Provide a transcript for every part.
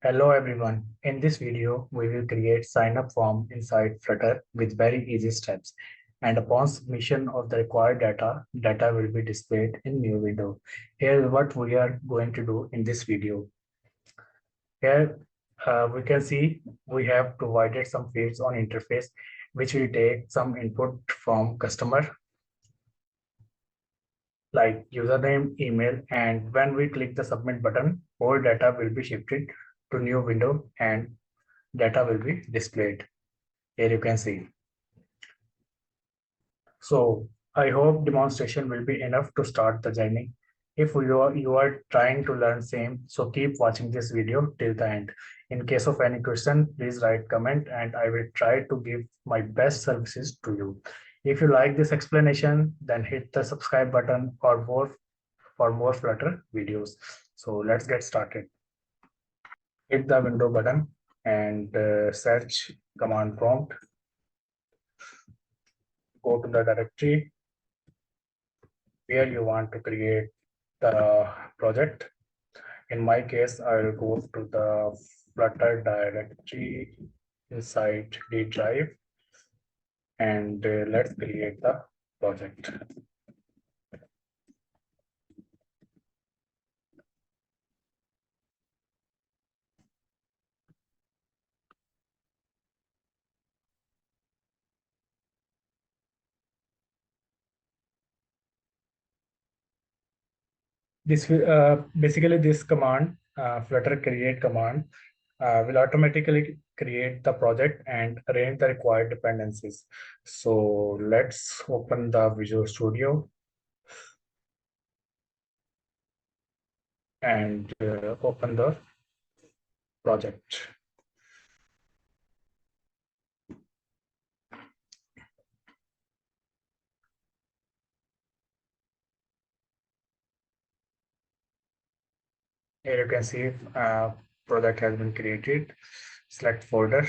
Hello everyone. In this video, we will create sign up form inside Flutter with very easy steps. And upon submission of the required data will be displayed in new window. Here is what we are going to do in this video. Here we can see we have provided some fields on interface which will take some input from customer like username, email, and when we click the submit button, all data will be shifted to new window and data will be displayed. Here you can see. So I hope demonstration will be enough to start the journey. If you are trying to learn same, so keep watching this video till the end. In case of any question, please write comment and I will try to give my best services to you. If you like this explanation, then hit the subscribe button for more Flutter videos. So let's get started. Hit the window button and search command prompt. Go to the directory where you want to create the project. In my case, I will go to the Flutter directory inside the drive and let's create the project. This basically this command, Flutter create command, will automatically create the project and arrange the required dependencies. So let's open the Visual Studio and open the project. Here you can see project has been created. Select folder.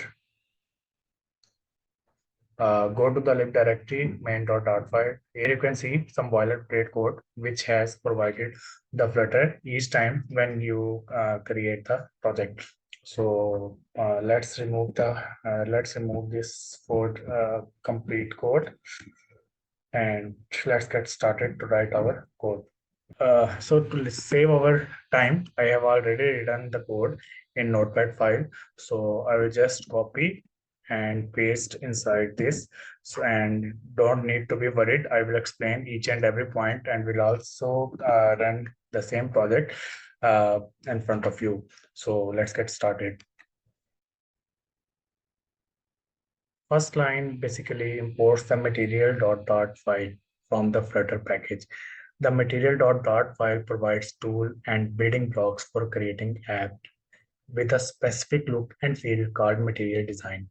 Go to the lib directory main.dart file. Here you can see some boilerplate code which has provided the Flutter each time when you create the project. So let's remove this for complete code and let's get started to write our code. So to save our time, I have already written the code in Notepad file. So I will just copy and paste inside this. So and don't need to be worried. I will explain each and every point and will also run the same project in front of you. So let's get started. First line basically imports the material.dart file from the Flutter package. The material.dart file provides tool and building blocks for creating app with a specific look and feel called material design.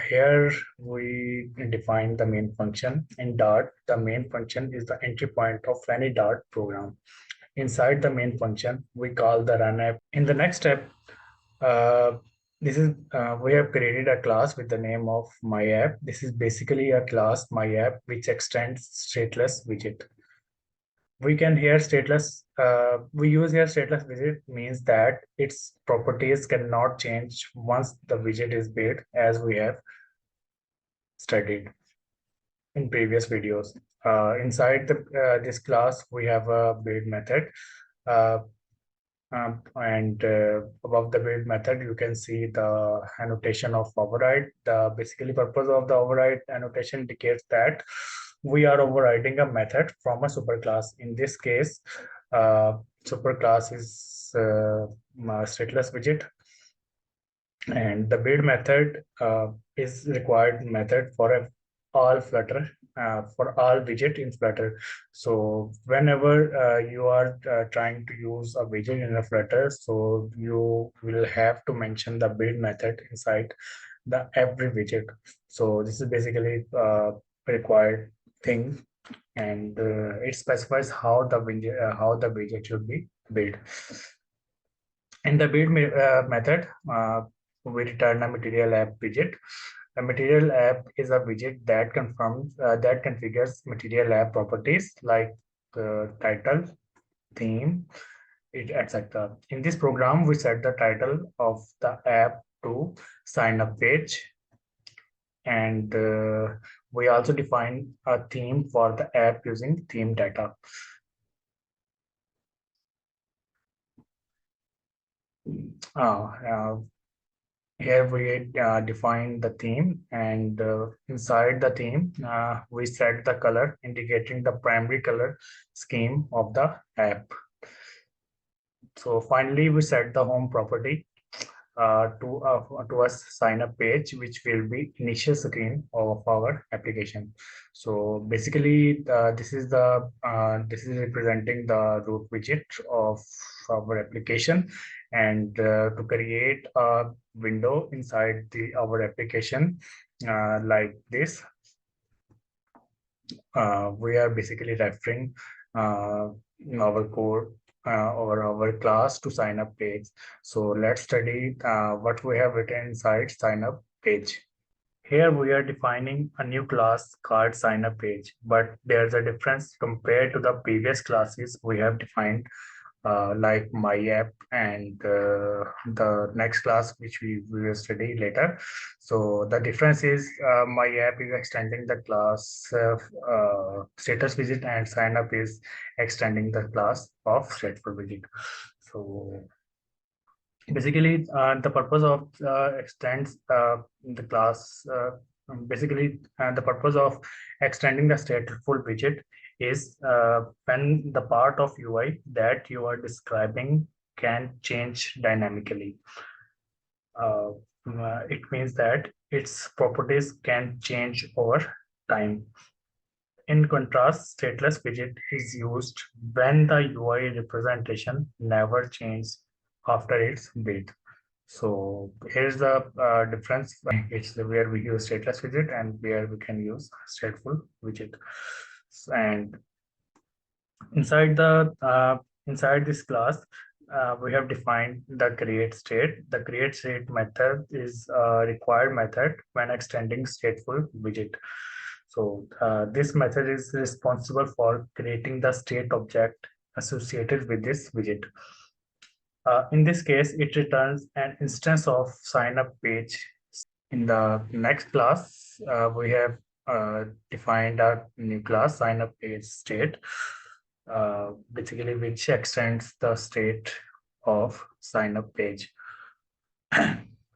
Here we define the main function. In Dart, the main function is the entry point of any Dart program. Inside the main function, we call the run app. In the next step, uh, we have created a class with the name of my app. This is basically a class my app which extends stateless widget. We can here stateless. We use here stateless widget means that its properties cannot change once the widget is built, as we have studied in previous videos. Inside this class, we have a build method. Uh, and above the build method, you can see the annotation of override. The basically purpose of the override annotation indicates that we are overriding a method from a superclass. In this case, superclass is stateless widget, and the build method is required method for all Flutter for all widget in Flutter. So whenever you are trying to use a widget in a Flutter, so you will have to mention the build method inside the every widget. So this is basically required thing, and it specifies how the widget should be built. In the build method, we return a material app widget. A material app is a widget that that configures material app properties like title, theme, etc. In this program, we set the title of the app to sign up page, and we also define a theme for the app using theme data. Uh, uh, Here we define the theme, and inside the theme, we set the color indicating the primary color scheme of the app. So finally, we set the home property to a sign up page, which will be initial screen of our application. So basically, this is representing the root widget of our application, and to create a window inside the our application like this, we are basically referring uh, our code or our class to sign up page. So let's study what we have written inside sign up page. Here we are defining a new class called sign up page, but there's a difference compared to the previous classes we have defined like my app and the next class which we will study later. So the difference is my app is extending the class status visit, and sign up is extending the class of stateful visit. So basically, the purpose of extends the class. The purpose of extending the stateful widget is when the part of UI that you are describing can change dynamically. Uh, it means that its properties can change over time. In contrast, stateless widget is used when the UI representation never changes after its build. So here's the difference. It's where we use stateless widget and where we can use stateful widget. And inside the inside this class, we have defined the create state. The create state method is a required method when extending stateful widget. So this method is responsible for creating the state object associated with this widget. In this case, it returns an instance of sign up page. In the next class, we have defined a new class sign up page state, basically which extends the state of sign up page.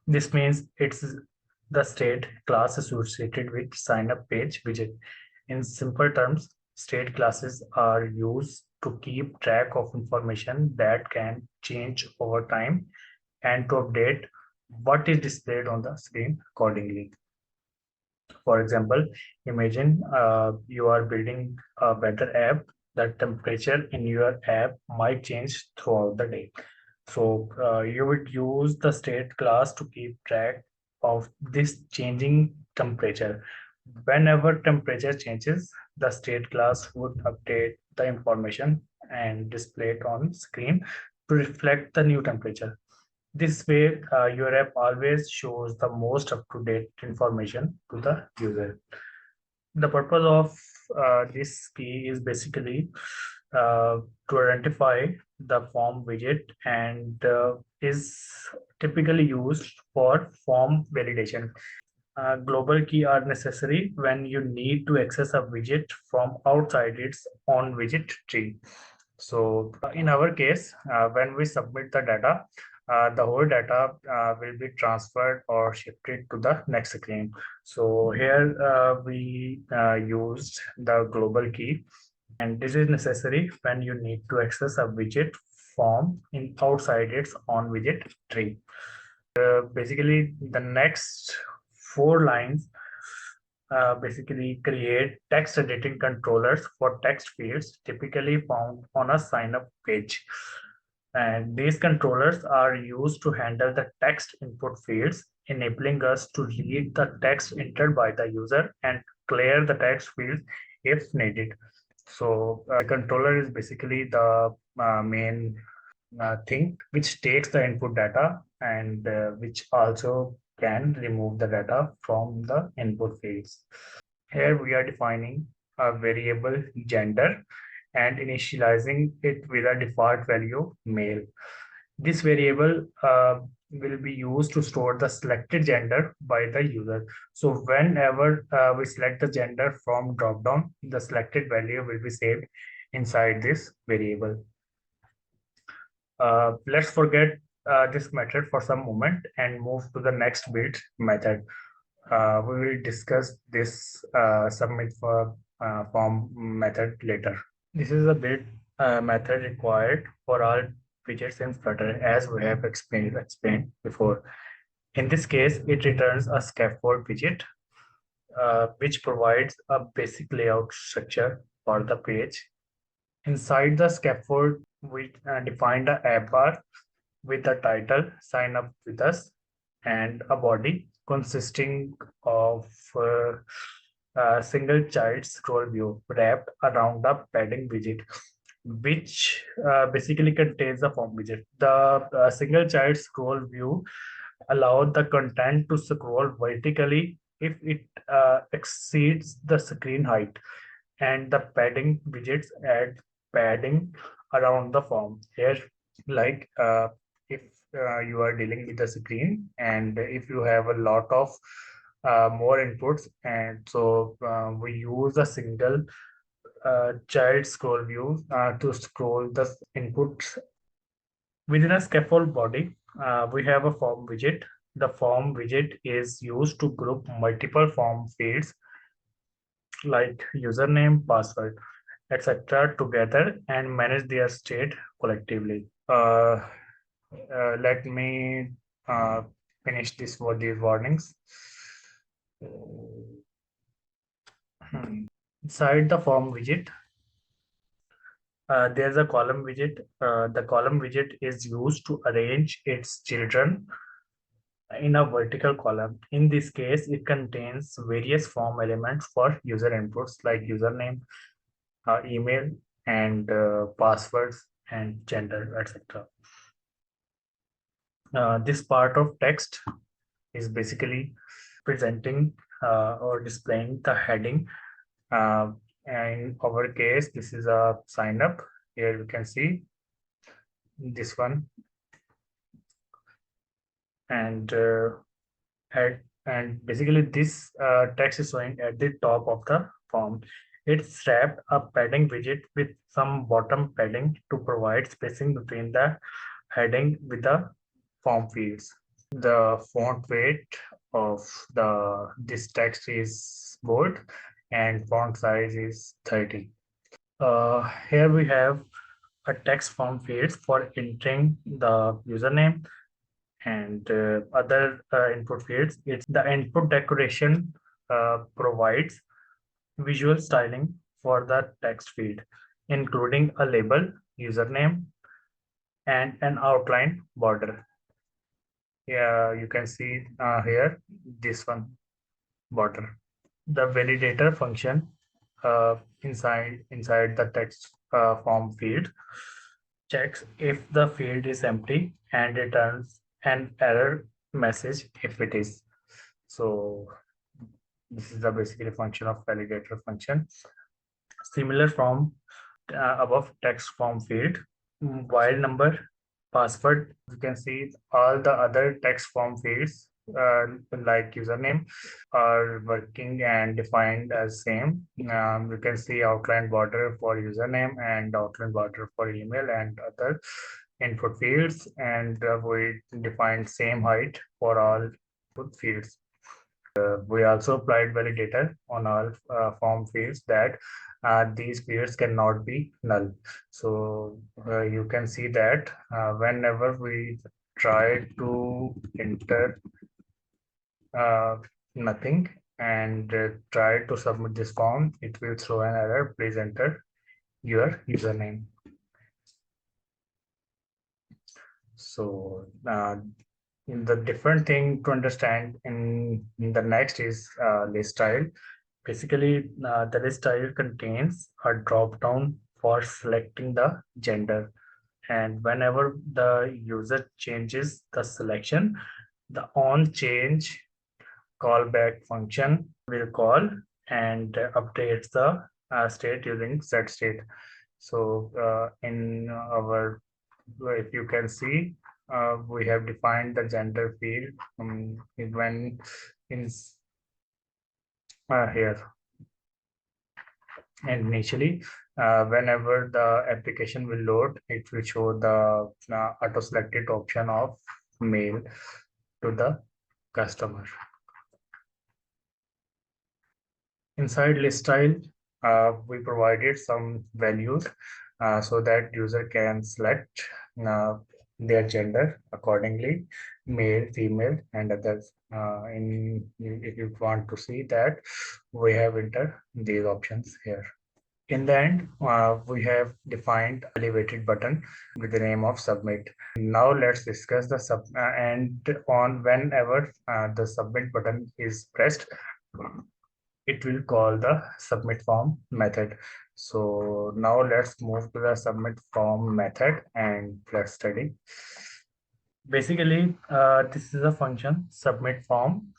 This means it's the state class associated with sign up page widget. In simple terms, state classes are used to keep track of information that can change over time and to update what is displayed on the screen accordingly. For example, imagine you are building a weather app. The temperature in your app might change throughout the day. So you would use the state class to keep track of this changing temperature. Whenever temperature changes, the state class would update the information and display it on screen to reflect the new temperature. This way, your app always shows the most up-to-date information to the user. The purpose of this key is basically to identify the form widget, and is typically used for form validation. Global key are necessary when you need to access a widget from outside its own widget tree. So in our case, when we submit the data, the whole data will be transferred or shifted to the next screen. So here we used the global key, and this is necessary when you need to access a widget from in outside its own widget tree. Basically, the next four lines basically create text editing controllers for text fields typically found on a sign up page. And these controllers are used to handle the text input fields, enabling us to read the text entered by the user and clear the text fields if needed. So the controller is basically the main thing which takes the input data, and which also can remove the data from the input fields. Here we are defining a variable gender, and initializing it with a default value male. This variable will be used to store the selected gender by the user. So whenever we select the gender from dropdown, the selected value will be saved inside this variable. Let's forget this method for some moment and move to the next build method. We will discuss this submit for form method later. This is a build method required for all widgets in Flutter, as we have explained before. In this case, it returns a scaffold widget, which provides a basic layout structure for the page. Inside the scaffold, we define the app bar with the title "Sign up with us" and a body consisting of a single child scroll view wrapped around the padding widget, which basically contains the form widget. The single child scroll view allows the content to scroll vertically if it exceeds the screen height, and the padding widgets add padding around the form. Here, like if you are dealing with the screen and if you have a lot of more inputs, and so we use a single child scroll view to scroll the inputs. Within a scaffold body, we have a form widget. The form widget is used to group multiple form fields like username, password, etc. together and manage their state collectively. Let me uh, finish this for these warnings. Inside the form widget, there's a column widget. The column widget is used to arrange its children in a vertical column. In this case, it contains various form elements for user inputs like username, email, and passwords and gender, etc. This part of text is basically presenting or displaying the heading. In our case, this is a sign up. Here we can see this one, and and basically this text is showing at the top of the form. It's wrapped a padding widget with some bottom padding to provide spacing between the heading with the form fields. The font weight of the this text is bold and font size is 30. Here we have a text form fields for entering the username and other input fields. It's the input decoration provides visual styling for the text field, including a label, username, and an outline border. Yeah, you can see here this one border. The validator function inside the text form field checks if the field is empty and returns an error message if it is. So this is the basically function of validator function. Similar from above text form field, while number, password, you can see all the other text form fields like username are working and defined as same. You can see outline border for username and outline border for email and other input fields, and we define same height for all input fields. We also applied validator on all form fields that these fields cannot be null. So you can see that whenever we try to enter nothing and try to submit this form, it will throw an error. Please enter your username. So the different thing to understand in the next is list style. Basically, the list style contains a drop down for selecting the gender. And whenever the user changes the selection, the on change callback function will call and updates the state using set state. So in our, if you can see, we have defined the gender field when in here. And initially, whenever the application will load, it will show the auto selected option of mail to the customer. Inside list style, we provided some values so that user can select uh, their gender accordingly, male, female, and others. If you want to see that, we have entered these options here. In the end, we have defined elevated button with the name of submit. Now let's discuss the and on whenever the submit button is pressed, it will call the submit form method. So now let's move to the submit form method and let's study. Basically, this is a function submit form,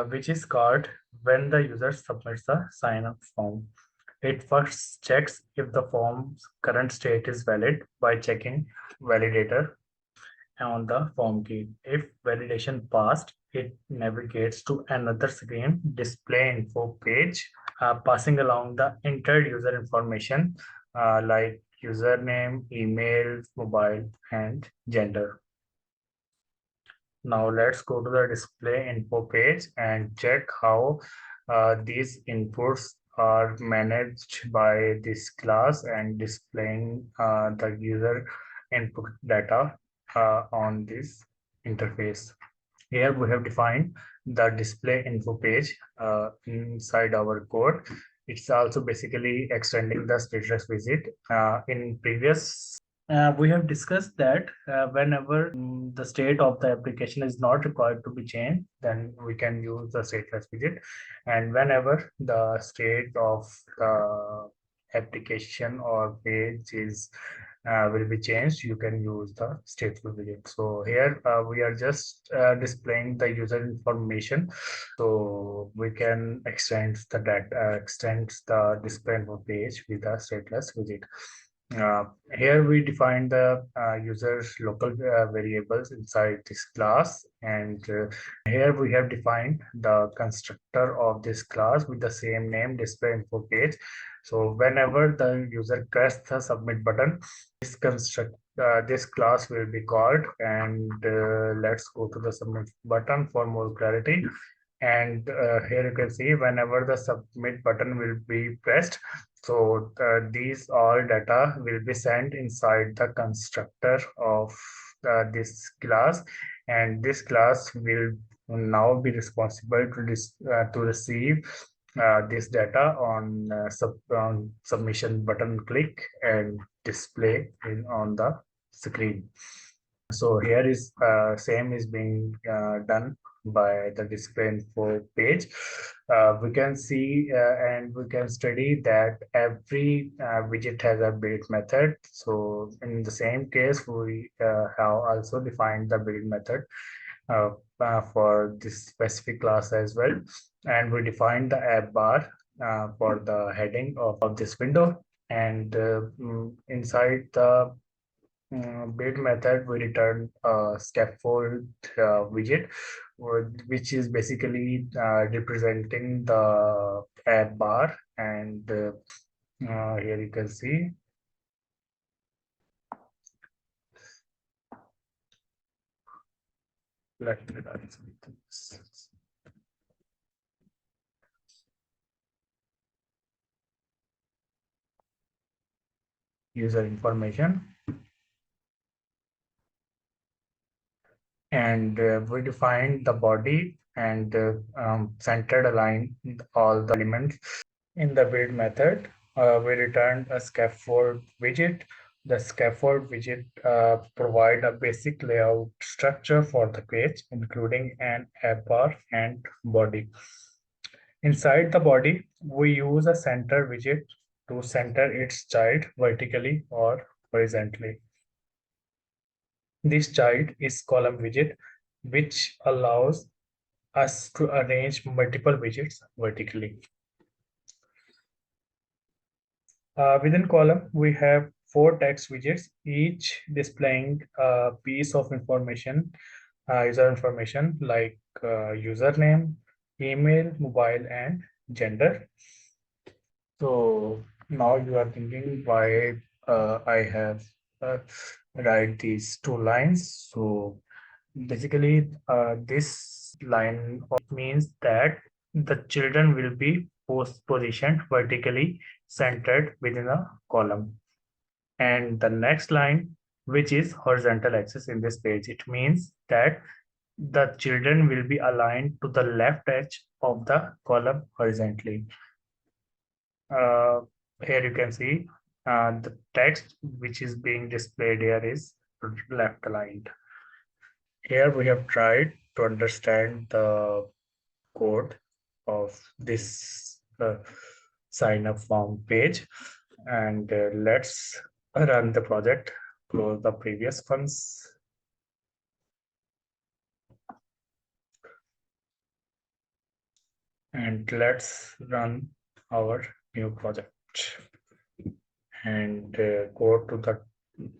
which is called when the user submits a sign up form. It first checks if the form's current state is valid by checking validator on the form key. If validation passed, it navigates to another screen display info page, passing along the entered user information like username, email, mobile, and gender. Now let's go to the display info page and check how these inputs are managed by this class and displaying the user input data on this interface. Here we have defined the display info page inside our code. It's also basically extending the stateless visit. In previous we have discussed that whenever the state of the application is not required to be changed, then we can use the stateless widget. And whenever the state of the application or page is will be changed, you can use the stateful widget. So here we are just displaying the user information. So we can extend the data, extend the display info page with a stateless widget. Uh, Here we define the user's local variables inside this class, and here we have defined the constructor of this class with the same name display info page. So whenever the user presses the submit button, this class will be called, and let's go to the submit button for more clarity. And here you can see whenever the submit button will be pressed, so these all data will be sent inside the constructor of this class, and this class will now be responsible to receive this data on submission button click and display on the screen. So here is same is being done by the display info page. We can see and we can study that every widget has a build method. So in the same case, we have also defined the build method uh, for this specific class as well. And we defined the app bar for the heading of this window. And inside the build method, we return a scaffold widget, which is basically representing the app bar. And here you can see. Let me write something. User information. And we define the body and centered align all the elements. In the build method, we returned a scaffold widget. The scaffold widget provide a basic layout structure for the page, including an app bar and body. Inside the body, we use a center widget to center its child vertically or horizontally. This child is column widget, which allows us to arrange multiple widgets vertically. Within column, we have four text widgets, each displaying a piece of information, user information like username, email, mobile, and gender. So now you are thinking why I have uh, write these two lines. So basically, this line means that the children will be positioned vertically centered within a column. And the next line, which is horizontal axis in this page, it means that the children will be aligned to the left edge of the column horizontally. Uh, Here you can see the text which is being displayed here is left aligned. Here we have tried to understand the code of this sign up form page, and let's run the project, close the previous ones, and let's run our new project and go to the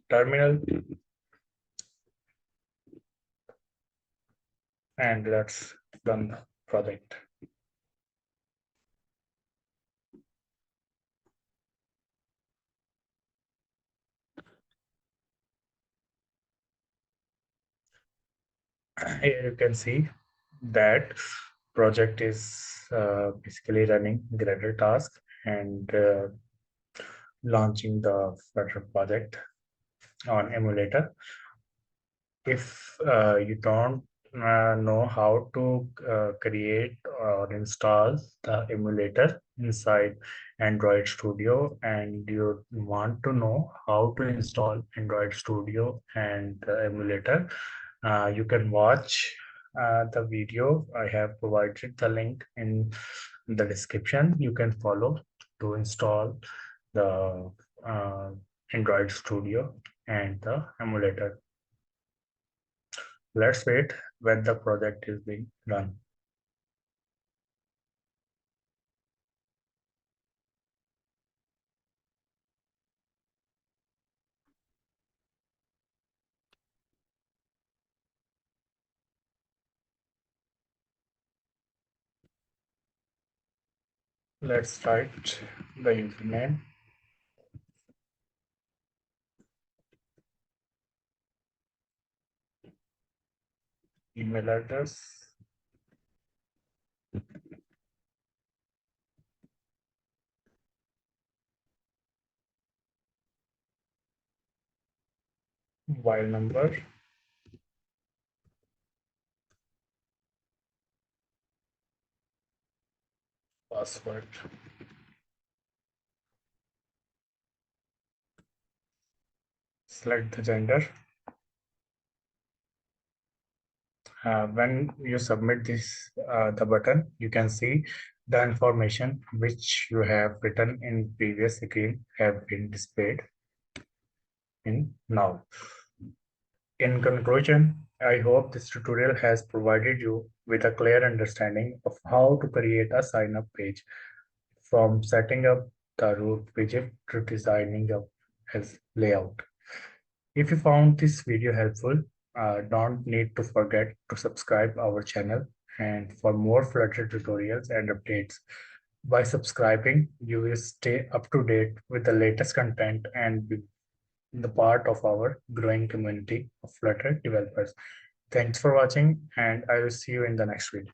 terminal, and let's run the project. Here you can see that project is basically running Gradle task and launching the Flutter project on emulator. If you don't know how to create or install the emulator inside Android Studio, and you want to know how to install Android Studio and the emulator, you can watch the video. I have provided the link in the description. You can follow to install the uh, Android Studio and the emulator. Let's wait when the project is being run. Let's write the username, email address, mobile number, password. Select the gender. When you submit this the button, you can see the information which you have written in previous screen have been displayed in now. In conclusion, I hope this tutorial has provided you with a clear understanding of how to create a sign-up page, from setting up the root widget to designing up as layout. If you found this video helpful, don't need to forget to subscribe our channel and for more Flutter tutorials and updates. By subscribing, you will stay up to date with the latest content and be the part of our growing community of Flutter developers. Thanks for watching, and I will see you in the next video.